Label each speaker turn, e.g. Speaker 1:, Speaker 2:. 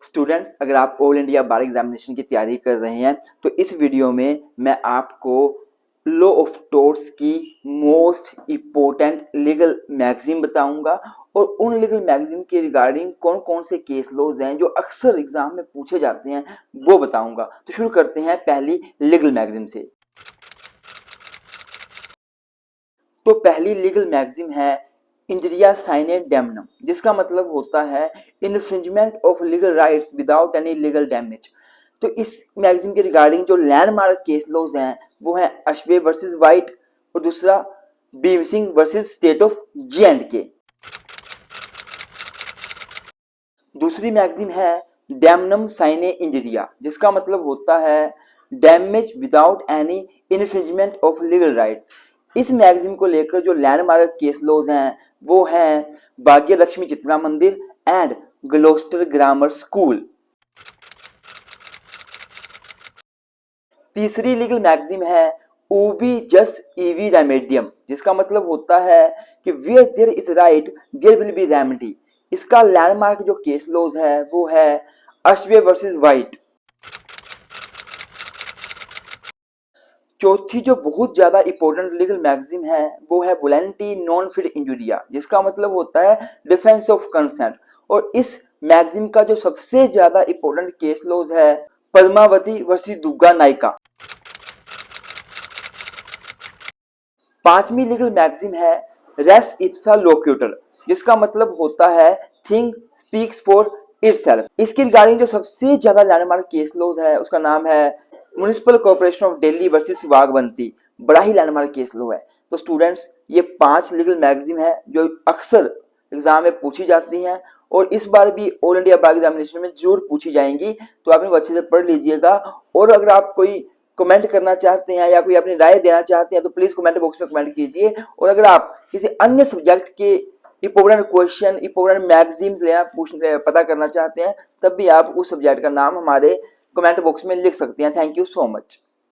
Speaker 1: Students, अगर आप all India बार examination की तैयारी कर रहे हैं तो इस वीडियो में मैं आपको लॉ ऑफ टॉर्ट्स की मोस्ट इम्पोर्टेंट लीगल मैगजीन बताऊंगा और उन लीगल मैगजीन के रिगार्डिंग कौन कौन से केस लॉज हैं जो अक्सर एग्जाम में पूछे जाते हैं वो बताऊंगा। तो शुरू करते हैं पहली लीगल मैगजीन से। तो पहली लीगल मैगजीन है इंजरिया साइने डैमनम, जिसका मतलब होता है infringement of legal rights without any legal damage. तो इस मैगजीन के रिगार्डिंग जो लैंडमार्क केस लॉज हैं वो है अश्वे वर्सेस वाइट और दूसरा Bhim Singh versus state of J&K। दूसरी मैगजीन है डैमनम साइने इंजरिया, जिसका मतलब होता है damage without any infringement of legal rights. इस मैगजीन को लेकर जो लैंडमार्क केस लॉज हैं वो हैं भाग्य लक्ष्मी चित्रा मंदिर एंड ग्लोस्टर ग्रामर स्कूल। तीसरी लीगल मैगजीन है उबी जस ईवी रेमेडियम, जिसका मतलब होता है कि where there is right there will be remedy. इसका लैंडमार्क जो केस लॉज है वो है अश्वे वर्सेस वाइट। चौथी जो बहुत ज्यादा इंपॉर्टेंट लीगल मैगजीन है वो है वोलेंटी नॉन फिड इंजुरिया, जिसका मतलब होता है डिफेंस ऑफ कंसेंट। और इस मैगजीन का जो सबसे ज्यादा इंपॉर्टेंट केस लॉज है पद्मावती वर्सेस दुर्गा नायका। पांचवी लीगल मैगजीन है रेस इप्सा लोक्यूटर, जिसका मतलब होता है थिंग स्पीक्स फॉर इटसेल्फ। इसके रिगार्डिंग जो सबसे ज्यादा लैंडमार्क केस लॉज है उसका नाम है municipal corporation of Delhi versus Waghbanti. बड़ा ही लैंडमार्क केस लॉ है। तो स्टूडेंट्स, ये 5 लीगल मैगजीन है जो अक्सर एग्जाम में पूछी जाती हैं और इस बार भी ऑल इंडिया बार एग्जामिनेशन में जरूर पूछी जाएंगी। तो आप इनको अच्छे से पढ़ लीजिएगा और अगर आप कोई कमेंट करना चाहते हैं या कोई अपनी राय देना चाहते हैं तो प्लीज कमेंट बॉक्स में कमेंट कीजिए। और अगर आप किसी अन्य सब्जेक्ट के इंपॉर्टेंट क्वेश्चन, इंपॉर्टेंट मैगजीन पता करना चाहते हैं तब भी आप उस सब्जेक्ट का नाम हमारे कमेंट बॉक्स में लिख सकते हैं। Thank you so much.